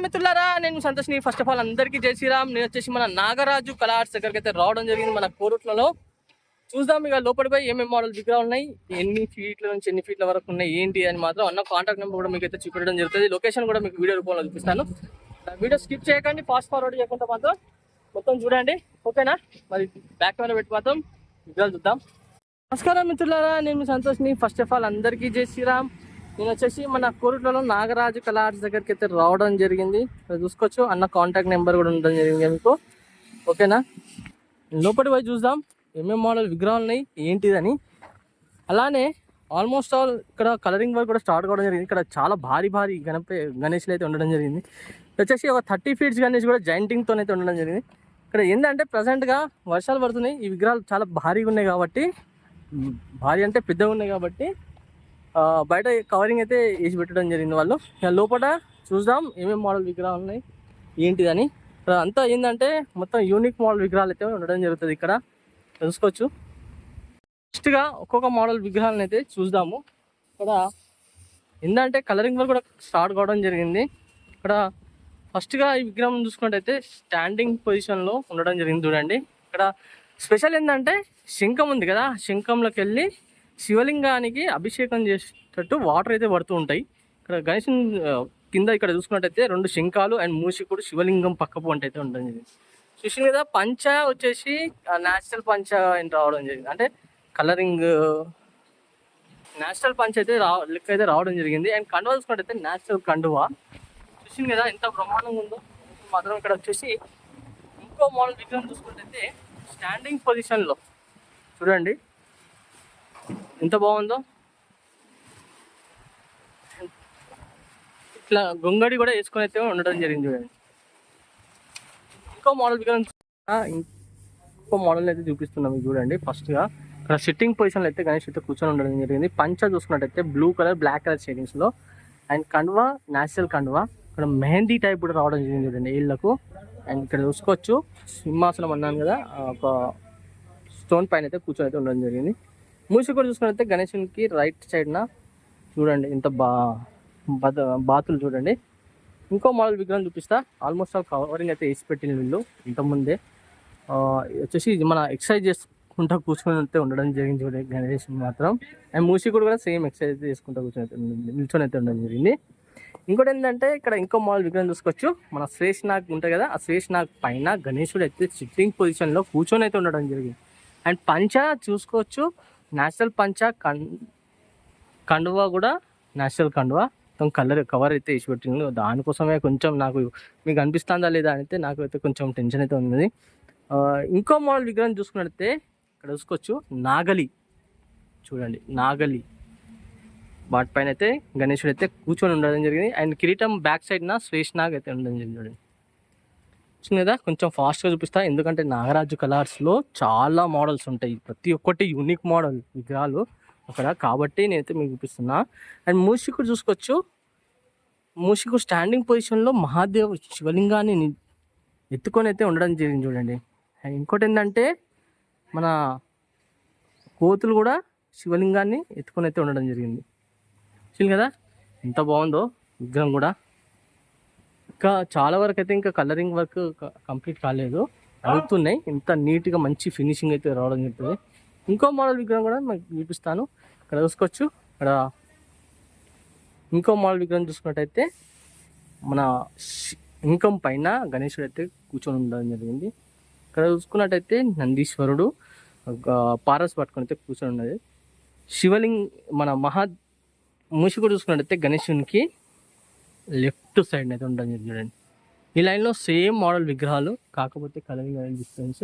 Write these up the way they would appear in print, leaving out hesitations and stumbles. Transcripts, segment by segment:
నమస్కారం మిత్రులారా, నేను సంతోష్ని. ఫస్ట్ ఆఫ్ ఆల్ అందరికీ జై శ్రీరామ్. నేను వచ్చేసి మన నాగరాజు కళా ఆర్ట్స్ దగ్గరికి అయితే రావడం జరిగింది, మన కోరుట్లలో. చూద్దాం ఇక లోపలిపై ఏమేమి మోడల్ విగ్రహాలు ఉన్నాయి, ఎన్ని ఫీట్ల నుంచి ఎన్ని ఫీట్ల వరకు ఉన్నాయి ఏంటి అని మాత్రం అన్న కాంటాక్ట్ నెంబర్ కూడా మీకు అయితే చూపించడం జరుగుతుంది. లొకేషన్ కూడా మీకు వీడియో రూపంలో చూపిస్తాను. వీడియో స్కిప్ చేయకండి, ఫాస్ట్ ఫార్వర్డ్ చేయకుండా మాత్రం మొత్తం చూడండి, ఓకేనా? మరి బ్యాక్ కెమెరా పెట్టి మాత్రం విగ్రహాలు చూద్దాం. నమస్కారం మిత్రులారా, నేను సంతోష్ని. ఫస్ట్ ఆఫ్ ఆల్ అందరికీ జై శ్రీరామ్. నేను వచ్చేసి మన కోరుట్లలో నాగరాజు కళా ఆర్ట్స్ దగ్గరికి అయితే రావడం జరిగింది. చూసుకోవచ్చు, అన్న కాంటాక్ట్ నెంబర్ కూడా ఉండడం జరిగింది మీకు, ఓకేనా? లోపలి పోయి చూద్దాం ఏమేమి మోడల్ విగ్రహాలు ఉన్నాయి ఏంటిదని. అలానే ఆల్మోస్ట్ ఆల్ ఇక్కడ కలరింగ్ వర్క్ కూడా స్టార్ట్ కావడం జరిగింది. ఇక్కడ చాలా భారీ గణేష్లు అయితే ఉండడం జరిగింది. వచ్చేసి ఒక 30 ఫీట్స్ గణేష్ కూడా జాయింటింగ్తో అయితే ఉండడం జరిగింది. ఇక్కడ ఏంటంటే ప్రజెంట్గా వర్షాలు పడుతున్నాయి, ఈ విగ్రహాలు చాలా భారీగా ఉన్నాయి కాబట్టి, భారీ అంటే పెద్దగా ఉన్నాయి కాబట్టి బయట కవరింగ్ అయితే వేసి పెట్టడం జరిగింది వాళ్ళు. లోపల చూద్దాం ఏమేమి మోడల్ విగ్రహాలు ఉన్నాయి ఏంటిదని. అంతా ఏంటంటే మొత్తం యూనిక్ మోడల్ విగ్రహాలు అయితే ఉండడం జరుగుతుంది ఇక్కడ, తెలుసుకోవచ్చు. ఫస్ట్గా ఒక్కొక్క మోడల్ విగ్రహాలను అయితే చూద్దాము. ఇక్కడ ఏంటంటే కలరింగ్ వర్క్ కూడా స్టార్ట్ కావడం జరిగింది. ఇక్కడ ఫస్ట్గా ఈ విగ్రహం చూసుకున్నట్టయితే స్టాండింగ్ పొజిషన్లో ఉండడం జరిగింది. చూడండి, ఇక్కడ స్పెషల్ ఏంటంటే శంఖం ఉంది కదా, శంఖంలోకి వెళ్ళి శివలింగానికి అభిషేకం చేసేటట్టు వాటర్ అయితే పడుతూ ఉంటాయి. ఇక్కడ గణేశం కింద ఇక్కడ చూసుకున్నట్టయితే 2 శంఖాలు అండ్ మూషికుడు శివలింగం పక్క పొంట అయితే ఉండడం జరిగింది. చూసిన కదా, పంచ వచ్చేసి న్యాచురల్ పంచ అని రావడం జరిగింది, అంటే కలరింగ్ న్యాచురల్ పంచ అయితే లెక్క అయితే రావడం జరిగింది. అండ్ కండువా చూసుకున్నట్టయితే న్యాచురల్ కండువా. చూసిన కదా ఎంత బ్రహ్మాండంగా ఉందో. మాత్రం ఇక్కడ వచ్చేసి ఇంకో మోడల్ విగ్రహం చూసుకున్నట్టయితే స్టాండింగ్ పొజిషన్లో చూడండి ఎంత బాగుందో. ఇట్లా గొంగడి కూడా వేసుకొని అయితే ఉండడం జరిగింది. చూడండి, ఇంకో మోడల్ విగ్రహం, ఇంకో మోడల్ అయితే చూపిస్తున్నాం చూడండి. ఫస్ట్గా ఇక్కడ సిట్టింగ్ పొజిషన్లో అయితే గణేష్ అయితే కూర్చొని ఉండడం జరిగింది. పంచ చూసుకున్నట్టయితే బ్లూ కలర్ బ్లాక్ కలర్ షేడింగ్స్లో, అండ్ కండువా న్యాచురల్ కండువా. ఇక్కడ మెహందీ టైప్ కూడా రావడం జరిగింది చూడండి ఏళ్ళకు. అండ్ ఇక్కడ చూసుకోవచ్చు సింహాసనం అన్నాను కదా, ఒక స్టోన్ పైన అయితే కూర్చొని అయితే ఉండడం జరిగింది. మూసి కూడా చూసుకున్నట్లయితే గణేశునికి రైట్ సైడ్న చూడండి ఇంత బాతులు చూడండి. ఇంకో మోడల్ విగ్రహం చూపిస్తా. ఆల్మోస్ట్ ఆల్ కవరింగ్ అయితే వేసి పెట్టిన వీళ్ళు ఇంతకుముందే. వచ్చేసి మన ఎక్సర్సైజ్ చేసుకుంటూ కూర్చొని అయితే ఉండడం జరిగింది చూడండి గణేష్ మాత్రం. అండ్ మూసి కూడా సేమ్ ఎక్సర్సైజ్ చేసుకుంటూ నిల్చొని అయితే ఉండడం జరిగింది. ఇంకోటి ఏంటంటే ఇక్కడ ఇంకో మోడల్ విగ్రహం చూసుకోవచ్చు. మన శ్రేష్నాగ్ ఉంటుంది కదా, ఆ శ్రేష్నాగ్ పైన గణేశుడు అయితే సిట్టింగ్ పొజిషన్లో కూర్చొని అయితే ఉండడం జరిగింది. అండ్ పంచ చూసుకోవచ్చు, న్యాచురల్ పంచ, కండువా కూడా న్యాచురల్ కండువా. మొత్తం కవర్ అయితే వేసి పెట్టింది. దానికోసమే కొంచెం నాకు మీకు అనిపిస్తుందా లేదా అయితే నాకు అయితే కొంచెం టెన్షన్ అయితే ఉంది. ఇంకో మోడల్ విగ్రహం చూసుకున్నట్లయితే ఇక్కడ చూసుకోవచ్చు నాగలి చూడండి, నాగలి వాటిపైన అయితే గణేశుడు అయితే కూర్చొని ఉండడం జరిగింది. అండ్ కిరీటం బ్యాక్ సైడ్న శ్రేష్నాగ్ అయితే ఉండడం జరిగింది చూడండి. చూసింది కదా, కొంచెం ఫాస్ట్గా చూపిస్తా ఎందుకంటే నాగరాజు కలర్స్లో చాలా మోడల్స్ ఉంటాయి, ప్రతి ఒక్కటి యూనిక్ మోడల్ విగ్రహాలు అక్కడ, కాబట్టి నేనైతే మీకు చూపిస్తున్నా. అండ్ మూషికుడు చూసుకోవచ్చు, మూషికుడు స్టాండింగ్ పొజిషన్లో మహాదేవ్ శివలింగాన్ని ఎత్తుకొని అయితే ఉండడం జరిగింది చూడండి. అండ్ ఇంకోటి ఏంటంటే మన కోతులు కూడా శివలింగాన్ని ఎత్తుకొని అయితే ఉండడం జరిగింది. చూసింది కదా ఎంత బాగుందో విగ్రహం కూడా. ఇంకా చాలా వరకు అయితే ఇంకా కలరింగ్ వర్క్ కంప్లీట్ కాలేదు, అవుతున్నాయి. ఇంత నీట్గా మంచి ఫినిషింగ్ అయితే రావడం జరుగుతుంది. ఇంకో మోడల్ విగ్రహం కూడా మీకు చూపిస్తాను. ఇక్కడ చూసుకోవచ్చు, ఇక్కడ ఇంకో మోడల్ విగ్రహం చూసుకున్నట్టయితే మన ఇంకం పైన గణేశుడు అయితే కూర్చొని ఉండడం జరిగింది. ఇక్కడ చూసుకున్నట్టయితే నందీశ్వరుడు పారస్ పట్టుకొని అయితే కూర్చొని ఉన్నది. శివలింగ్ మన మూషికుడు చూసుకున్నట్టయితే గణేశునికి లెఫ్ట్ సైడ్ అయితే ఉండడం చూడండి. ఈ లైన్లో సేమ్ మోడల్ విగ్రహాలు, కాకపోతే కలరింగ్ అనేది డిఫరెన్స్.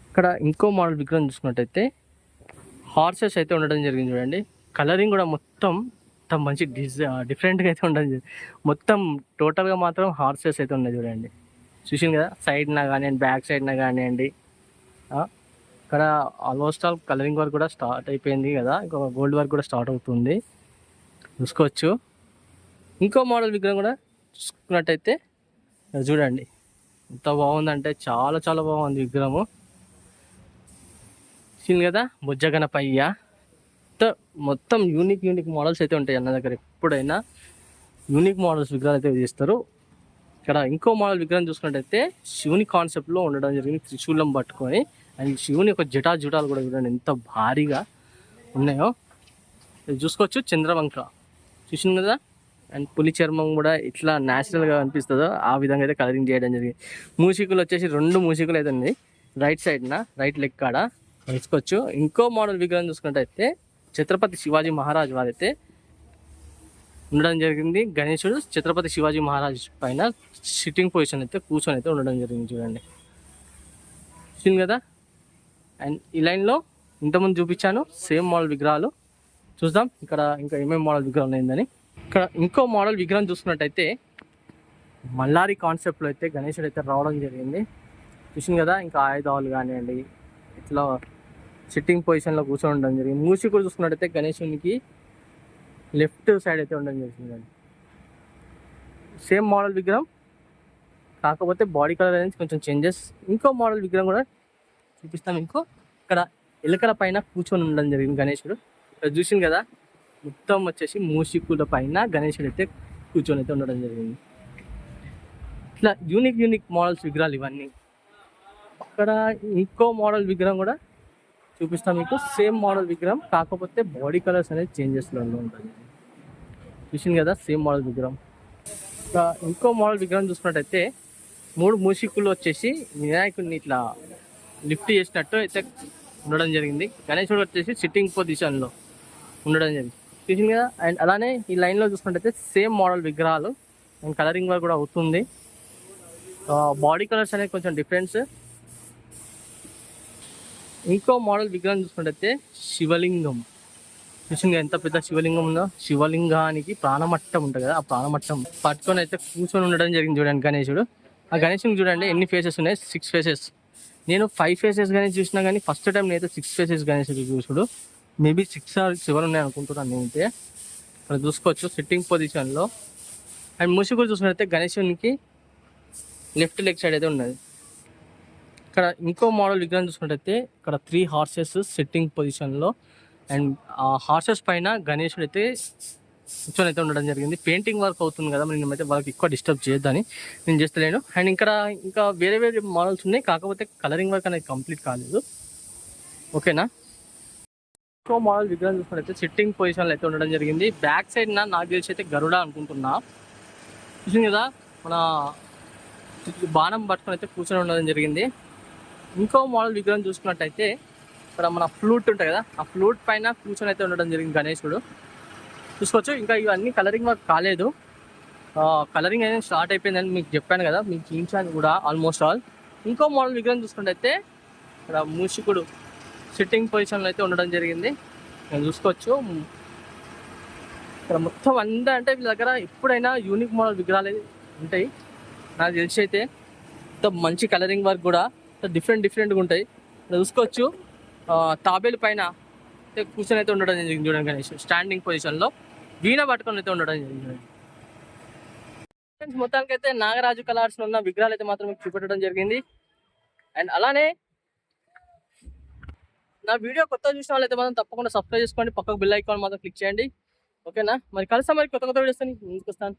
ఇక్కడ ఇంకో మోడల్ విగ్రహం చూసుకున్నట్టయితే హార్సెస్ అయితే ఉండడం జరిగింది చూడండి. కలరింగ్ కూడా మొత్తం మంచి డిఫరెంట్గా అయితే ఉండడం జరిగింది. మొత్తం టోటల్గా మాత్రం హార్సెస్ అయితే ఉన్నాయి చూడండి. చూసింది కదా, సైడ్న కానివ్వండి బ్యాక్ సైడ్న కానివ్వండి. ఇక్కడ ఆల్మోస్ట్ ఆల్ కలరింగ్ వర్క్ కూడా స్టార్ట్ అయిపోయింది కదా, ఇంకొక గోల్డ్ వర్క్ కూడా స్టార్ట్ అవుతుంది చూసుకోవచ్చు. ఇంకో మోడల్ విగ్రహం కూడా చూసుకున్నట్టయితే చూడండి ఎంత బాగుందంటే చాలా చాలా బాగుంది విగ్రహము. చూసింది కదా, బుజ్జగణపయ్య. మొత్తం యూనిక్ మోడల్స్ అయితే ఉంటాయి అన్న దగ్గర ఎప్పుడైనా. యూనిక్ మోడల్స్ విగ్రహాలు అయితే చేస్తారు. ఇక్కడ ఇంకో మోడల్ విగ్రహం చూసుకున్నట్టయితే శివుని కాన్సెప్ట్లో ఉండడం జరిగింది, త్రిశూలం పట్టుకొని. అండ్ శివుని యొక్క జటాజుటాలు కూడా చూడండి ఎంత భారీగా ఉన్నాయో. ఇది చూసుకోవచ్చు, చంద్రవంక చూసింది కదా. అండ్ పులి చర్మం కూడా ఇట్లా న్యాచురల్గా అనిపిస్తుందో ఆ విధంగా అయితే కలరింగ్ చేయడం జరిగింది. మూషికులు వచ్చేసి 2 మూషికులు అయితే ఉంది రైట్ సైడ్న, రైట్ లెగ్ కాడ వేసుకోవచ్చు. ఇంకో మోడల్ విగ్రహం చూసుకున్నట్టయితే ఛత్రపతి శివాజీ మహారాజ్ వారైతే ఉండడం జరిగింది. గణేశుడు ఛత్రపతి శివాజీ మహారాజ్ పైన సిట్టింగ్ పొజిషన్ అయితే కూర్చొని అయితే ఉండడం జరిగింది చూడండి, చూసింది కదా. అండ్ ఈ లైన్లో ఇంతకుముందు చూపించాను సేమ్ మోడల్ విగ్రహాలు. చూద్దాం ఇక్కడ ఇంకా ఏమేమి మోడల్ విగ్రహాలు ఉన్నాయని. ఇక్కడ ఇంకో మోడల్ విగ్రహం చూసుకున్నట్టయితే మల్లారి కాన్సెప్ట్లో అయితే గణేశుడు అయితే రావడం జరిగింది, చూసింది కదా. ఇంకా ఆయుధాలు కానివ్వండి ఇట్లా సిట్టింగ్ పొజిషన్లో కూర్చొని ఉండడం జరిగింది. మూషికుడు చూసుకున్నట్టయితే గణేశునికి లెఫ్ట్ సైడ్ అయితే ఉండడం జరిగింది. సేమ్ మోడల్ విగ్రహం, కాకపోతే బాడీ కలర్ అనేది కొంచెం చేంజెస్. ఇంకో మోడల్ విగ్రహం కూడా చూపిస్తాం. ఇక్కడ ఎలుకల పైన కూర్చొని ఉండడం జరిగింది గణేశుడు. ఇక్కడ చూసింది కదా, మొత్తం వచ్చేసి మూషికుల పైన గణేశుడు అయితే కూర్చొని అయితే ఉండడం జరిగింది. ఇట్లా యూనిక్ మోడల్స్ విగ్రహాలు ఇవన్నీ. ఇక్కడ ఇంకో మోడల్ విగ్రహం కూడా చూపిస్తాం మీకు, సేమ్ మోడల్ విగ్రహం, కాకపోతే బాడీ కలర్స్ అనేది చేంజెస్లో ఉంటుంది. చూసింది కదా సేమ్ మోడల్ విగ్రహం. ఇంకో మోడల్ విగ్రహం చూసుకున్నట్టయితే 3 మూషికులు వచ్చేసి వినాయకుడిని ఇట్లా లిఫ్ట్ చేసినట్టు అయితే ఉండడం జరిగింది. గణేశుడు వచ్చేసి సిట్టింగ్ పొజిషన్లో ఉండడం జరిగింది, చూసింది కదా. అండ్ అలానే ఈ లైన్లో చూసుకున్నట్టయితే సేమ్ మోడల్ విగ్రహాలు అండ్ కలరింగ్ వర్క్ కూడా అవుతుంది. బాడీ కలర్స్ అనేది కొంచెం డిఫరెన్స్. ఇంకో మోడల్ విగ్రహం చూసుకున్నట్టయితే శివలింగం, చూసింది ఎంత పెద్ద శివలింగం ఉందో. శివలింగానికి ప్రాణమట్టం ఉంటుంది కదా, ఆ ప్రాణమట్టం పట్టుకొని అయితే కూర్చొని ఉండడం జరిగింది చూడండి గణేశుడు. ఆ గణేశుని చూడండి ఎన్ని ఫేసెస్ ఉన్నాయి, 6 ఫేసెస్. నేను 5 ఫేసెస్ గణేష్ చూసినా కానీ ఫస్ట్ టైం నేనైతే 6 ఫేసెస్ గణేశుడు చూసుడు. మేబీ 6 or 7 ఉన్నాయి అనుకుంటున్నాను నేనైతే. ఇక్కడ చూసుకోవచ్చు సిట్టింగ్ పొజిషన్లో. అండ్ మూషికుడు చూసుకున్నట్టయితే గణేశునికి లెఫ్ట్ లెగ్ సైడ్ అయితే ఉన్నది. ఇక్కడ ఇంకో మోడల్ విగ్రహం చూసుకున్నట్టయితే ఇక్కడ 3 హార్సెస్ సిట్టింగ్ పొజిషన్లో. అండ్ ఆ హార్సెస్ పైన గణేశుడు అయితే కూర్చొని అయితే ఉండడం జరిగింది. పెయింటింగ్ వర్క్ అవుతుంది కదా, నేనైతే వాళ్ళకి ఎక్కువ డిస్టర్బ్ చేయొద్దని నేను చేస్తలేను. అండ్ ఇంకా వేరే మోడల్స్ ఉన్నాయి, కాకపోతే కలరింగ్ వర్క్ అనేది కంప్లీట్ కాలేదు, ఓకేనా. ఇంకో మోడల్ విగ్రహం చూసుకున్నట్టయితే సిట్టింగ్ పొజిషన్లో అయితే ఉండడం జరిగింది. బ్యాక్ సైడ్ నాకు తెలిసి అయితే గరుడ అనుకుంటున్నా, చూసింది కదా. మన బాణం పట్టుకొని అయితే కూర్చొని ఉండడం జరిగింది. ఇంకో మోడల్ విగ్రహం చూసుకున్నట్టయితే ఇక్కడ మన ఫ్లూట్ ఉంటుంది కదా, ఆ ఫ్లూట్ పైన కూర్చొని అయితే ఉండడం జరిగింది గణేశుడు, చూసుకోవచ్చు. ఇంకా ఇవన్నీ కలరింగ్ వర్క్ కాలేదు, కలరింగ్ అనేది స్టార్ట్ అయిపోయిందని మీకు చెప్పాను కదా, మీకు చూపించాను కూడా ఆల్మోస్ట్ ఆల్. ఇంకో మోడల్ విగ్రహం చూసుకున్నట్టయితే ఇక్కడ మూషికుడు సిట్టింగ్ పొజిషన్లో అయితే ఉండడం జరిగింది, నేను చూసుకోవచ్చు. ఇక్కడ మొత్తం అంతా అంటే వీళ్ళ దగ్గర ఎప్పుడైనా యూనిక్ మోడల్ విగ్రహాలు ఉంటాయి నాకు తెలిసి అయితే. మంచి కలరింగ్ వర్క్ కూడా డిఫరెంట్గా ఉంటాయి. ఇక్కడ చూసుకోవచ్చు తాబేలు పైన కూర్చొని అయితే ఉండడం జరిగింది చూడండి గణేష్, స్టాండింగ్ పొజిషన్లో వీణ పట్టుకొని అయితే ఉండడం జరిగింది. మొత్తానికి అయితే నాగరాజు కలర్స్ ఉన్న విగ్రహాలు అయితే మాత్రం చూపెట్టడం జరిగింది. అండ్ అలానే నా వీడియో కొత్త చూసిన వాళ్ళైతే మాత్రం తప్పకుండా సబ్స్క్రైబ్ చేసుకోండి, పక్కకు బెల్ ఐకాన్ మాత్రం క్లిక్ చేయండి, ఓకేనా. మరి కలిసి మరి కొత్త వీడియోస్ ముందుకు వస్తాను.